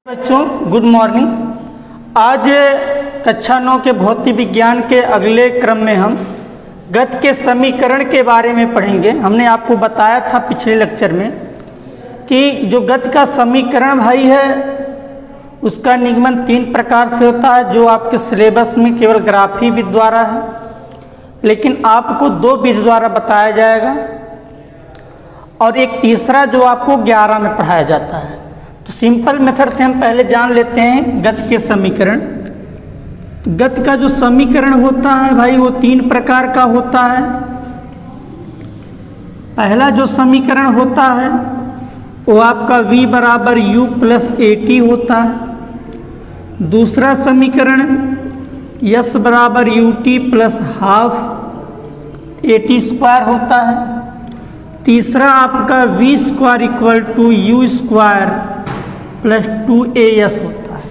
बच्चों good morning. आज कक्षा 9 के भौतिक विज्ञान के अगले क्रम में हम गति के समीकरण के बारे में पढ़ेंगे। हमने आपको बताया था पिछले लेक्चर में कि जो गति का समीकरण भाई है उसका निगमन 3 प्रकार से होता है, जो आपके सिलेबस में केवल ग्राफी विधि द्वारा है, लेकिन आपको 2 विधि द्वारा बताया जाएगा और एक तीसरा जो आपको 11 में पढ़ाया जाता है। तो सिंपल मेथड से हम पहले जान लेते हैं गति के समीकरण। गति का जो समीकरण होता है भाई वो 3 प्रकार का होता है। पहला जो समीकरण होता है वो आपका v बराबर u प्लस at होता है। दूसरा समीकरण s बराबर ut plus half at square होता है। तीसरा आपका v square equal to u square plus 2as होता है।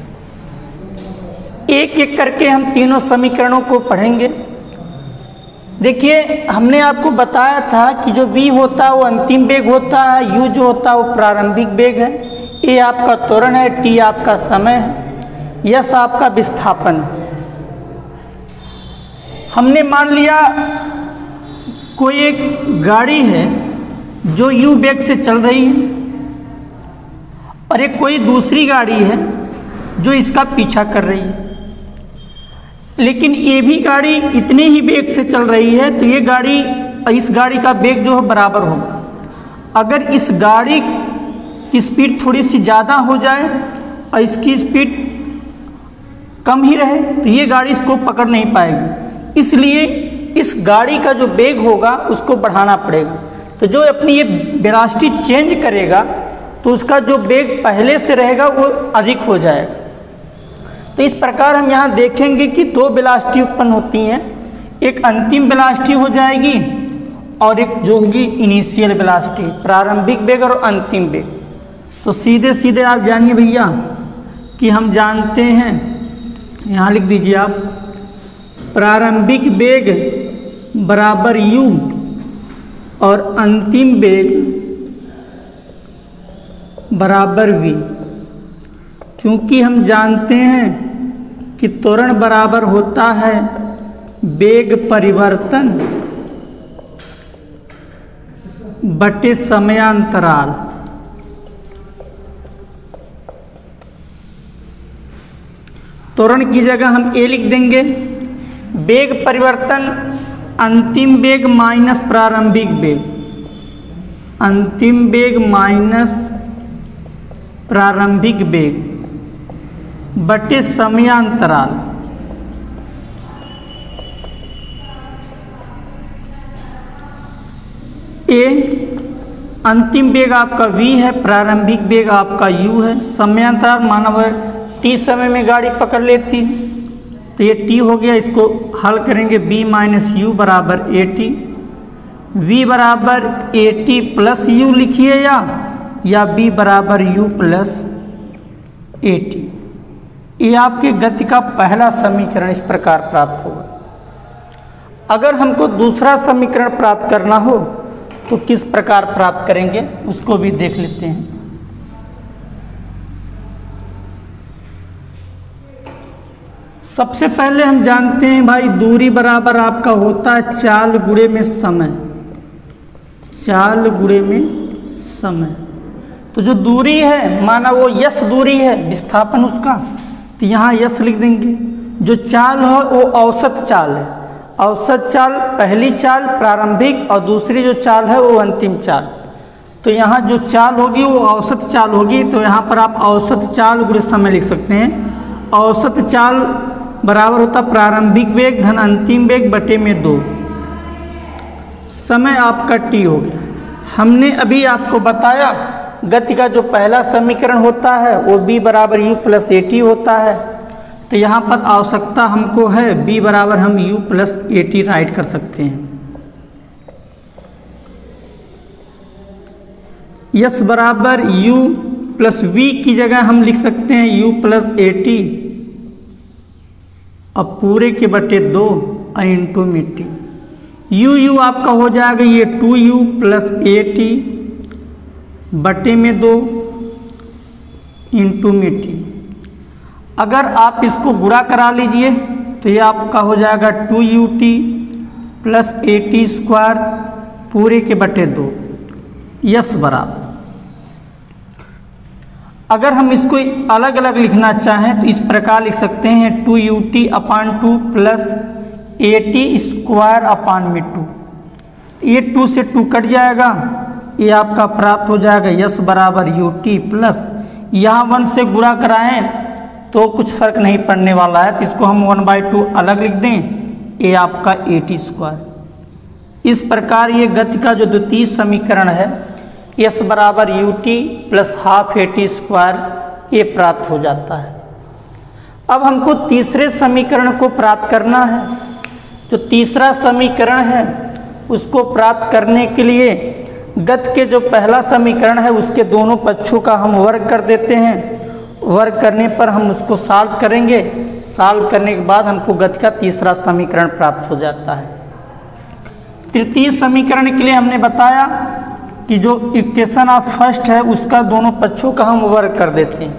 एक एक करके हम तीनों समीकरणों को पढ़ेंगे। देखिए हमने आपको बताया था कि जो v होता है वो अंतिम वेग होता है, u जो होता है वो प्रारंभिक वेग है, a आपका त्वरण है, t आपका समय है, s आपका विस्थापन है। हमने मान लिया कोई एक गाड़ी है जो u वेग से चल रही है और एक कोई दूसरी गाड़ी है जो इसका पीछा कर रही है, लेकिन ये भी गाड़ी इतने ही वेग से चल रही है, तो ये गाड़ी इस गाड़ी का वेग जो है बराबर होगा। अगर इस गाड़ी की स्पीड थोड़ी सी ज़्यादा हो जाए और इसकी स्पीड कम ही रहे तो ये गाड़ी इसको पकड़ नहीं पाएगी, इसलिए इस गाड़ी का जो वेग होगा उसको बढ़ाना पड़ेगा। तो जो अपनी ये वेलोसिटी चेंज करेगा तो उसका जो वेग पहले से रहेगा वो अधिक हो जाएगा। तो इस प्रकार हम यहाँ देखेंगे कि 2 वेलोसिटी उत्पन्न होती हैं, एक अंतिम वेलोसिटी हो जाएगी और एक जो होगी इनिशियल वेलोसिटी, प्रारंभिक वेग और अंतिम वेग। तो सीधे सीधे आप जानिए भैया कि हम जानते हैं, यहाँ लिख दीजिए आप, प्रारंभिक वेग बराबर u और अंतिम वेग बराबर v। चूंकि हम जानते हैं कि त्वरण बराबर होता है वेग परिवर्तन बटे समयांतराल। त्वरण की जगह हम a लिख देंगे, वेग परिवर्तन अंतिम वेग माइनस प्रारंभिक वेग, अंतिम वेग माइनस प्रारंभिक वेग बटे समयांतराल। ए अंतिम वेग आपका v है, प्रारंभिक वेग आपका u है, समयांतराल माना हुआ t समय में गाड़ी पकड़ लेती है, तो ये t हो गया। इसको हल करेंगे, b माइनस u बराबर at, v बराबर at प्लस u लिखिए या b बराबर u प्लस at। ये आपके गति का पहला समीकरण इस प्रकार प्राप्त होगा। अगर हमको दूसरा समीकरण प्राप्त करना हो तो किस प्रकार प्राप्त करेंगे उसको भी देख लेते हैं। सबसे पहले हम जानते हैं भाई दूरी बराबर आपका होता है चाल गुणे में समय, चाल गुणे में समय। तो जो दूरी है माना वो यस दूरी है, विस्थापन उसका, तो यहाँ यस लिख देंगे। जो चाल है वो औसत चाल है, औसत चाल पहली चाल प्रारंभिक और दूसरी जो चाल है वो अंतिम चाल। तो यहाँ जो चाल होगी वो औसत चाल होगी, तो यहाँ पर आप औसत चाल गुणे समय लिख सकते हैं। औसत चाल बराबर होता प्रारंभिक वेग धन अंतिम वेग बटे में 2, समय आपका t हो गया। हमने अभी आपको बताया गति का जो पहला समीकरण होता है वो b बराबर u प्लस at होता है, तो यहाँ पर आवश्यकता हमको है b बराबर हम u प्लस at राइट कर सकते हैं। s बराबर u प्लस v की जगह हम लिख सकते हैं u प्लस at अब पूरे के बटे 2 इंटू में t। u आपका हो जाएगा ये 2u प्लस at बटे में 2 इंटू में t। अगर आप इसको गुणा करा लीजिए तो ये आपका हो जाएगा 2ut प्लस at² पूरे के बटे 2 यस बराबर। अगर हम इसको अलग अलग लिखना चाहें तो इस प्रकार लिख सकते हैं 2ut/2 प्लस at²/2। ये 2 से 2 कट जाएगा, ये आपका प्राप्त हो जाएगा यस बराबर ut प्लस, यहाँ 1 से गुणा कराएं तो कुछ फर्क नहीं पड़ने वाला है, तो इसको हम 1/2 अलग लिख दें, ये आपका at²। इस प्रकार ये गति का जो द्वितीय समीकरण है यस बराबर ut प्लस हाफ at² ये प्राप्त हो जाता है। अब हमको तीसरे समीकरण को प्राप्त करना है। जो तीसरा समीकरण है उसको प्राप्त करने के लिए गति के जो पहला समीकरण है उसके दोनों पक्षों का हम वर्ग कर देते हैं। वर्ग करने पर हम उसको सॉल्व करेंगे, सॉल्व करने के बाद हमको गति का तीसरा समीकरण प्राप्त हो जाता है। तृतीय समीकरण के लिए हमने बताया कि जो इक्वेशन ऑफ फर्स्ट है उसका दोनों पक्षों का हम वर्ग कर देते हैं।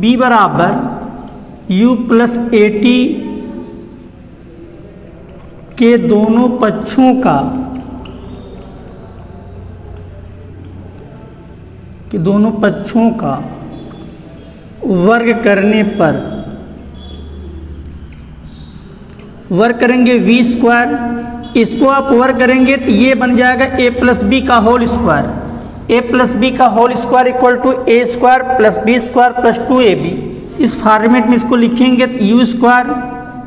b बराबर u प्लस at के दोनों पक्षों का वर्ग करने पर वर्ग करेंगे v²। इसको आप वर्ग करेंगे तो ये बन जाएगा a प्लस बी का whole square. a plus B का whole square equal to a² plus b² plus 2ab। इस फॉर्मेट में इसको लिखेंगे तो u²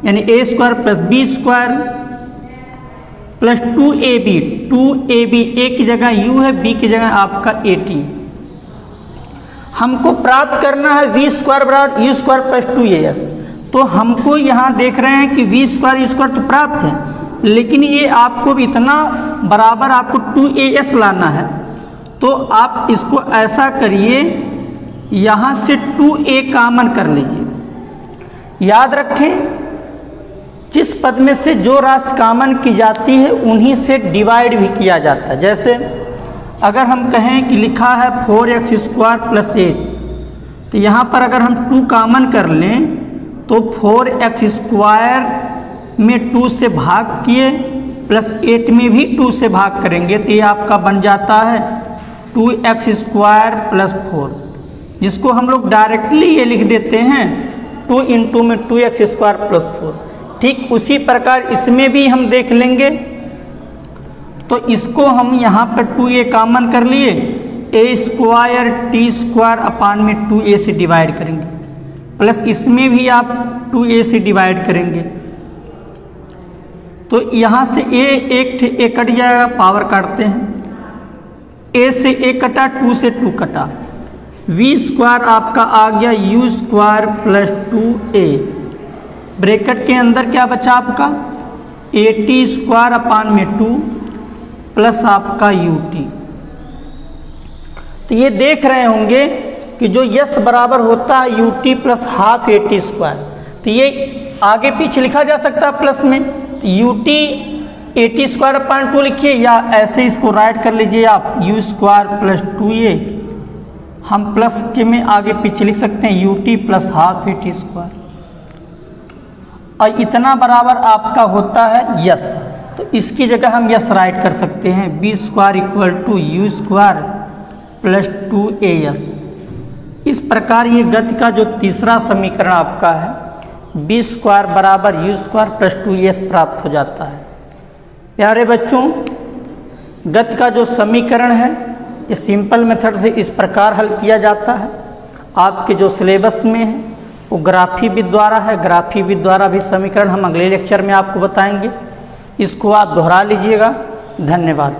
यानी a² plus b² plus 2ab। 2ab a की जगह u है, b की जगह आपका at। हमको प्राप्त करना है v² बराबर u² प्लस 2as। तो हमको यहाँ देख रहे हैं कि v² u² तो प्राप्त है, लेकिन ये आपको भी इतना बराबर आपको 2as लाना है। तो आप इसको ऐसा करिए, यहाँ से 2a कॉमन कर लीजिए। याद रखें जिस पद में से जो राशि कॉमन की जाती है उन्हीं से डिवाइड भी किया जाता है। जैसे अगर हम कहें कि लिखा है 4x² प्लस 8, तो यहाँ पर अगर हम 2 कॉमन कर लें तो 4x² में 2 से भाग किए प्लस 8 में भी 2 से भाग करेंगे तो ये आपका बन जाता है 2x² प्लस 4, जिसको हम लोग डायरेक्टली ये लिख देते हैं 2 × में 2x² प्लस 4। ठीक उसी प्रकार इसमें भी हम देख लेंगे। तो इसको हम यहाँ पर 2a कॉमन कर लिए, a² t²/2a से डिवाइड करेंगे, प्लस इसमें भी आप 2a से डिवाइड करेंगे। तो यहाँ से a कट जाएगा, पावर काटते हैं, a से a कटा, 2 से 2 कटा, v² आपका आ गया u² प्लस 2a। ब्रैकेट के अंदर क्या बचा आपका at²/2 प्लस आपका ut। तो ये देख रहे होंगे कि जो यस बराबर होता है ut प्लस हाफ at²। तो ये आगे पीछे लिखा जा सकता है प्लस में, तो ut at²/2 लिखिए, या ऐसे इसको राइट कर लीजिए आप u² प्लस 2a। हम प्लस के में आगे पीछे लिख सकते हैं ut प्लस हाफ at²। और इतना बराबर आपका होता है यस, तो इसकी जगह हम यस राइट कर सकते हैं b² = u² प्लस 2as। इस प्रकार ये गति का जो तीसरा समीकरण आपका है b² बराबर u² प्लस 2as प्राप्त हो जाता है। प्यारे बच्चों, गति का जो समीकरण है ये सिंपल मेथड से इस प्रकार हल किया जाता है। आपके जो सिलेबस में है वो ग्राफी विधि द्वारा है, ग्राफी विधि द्वारा भी समीकरण हम अगले लेक्चर में आपको बताएंगे। इसको आप दोहरा लीजिएगा। धन्यवाद।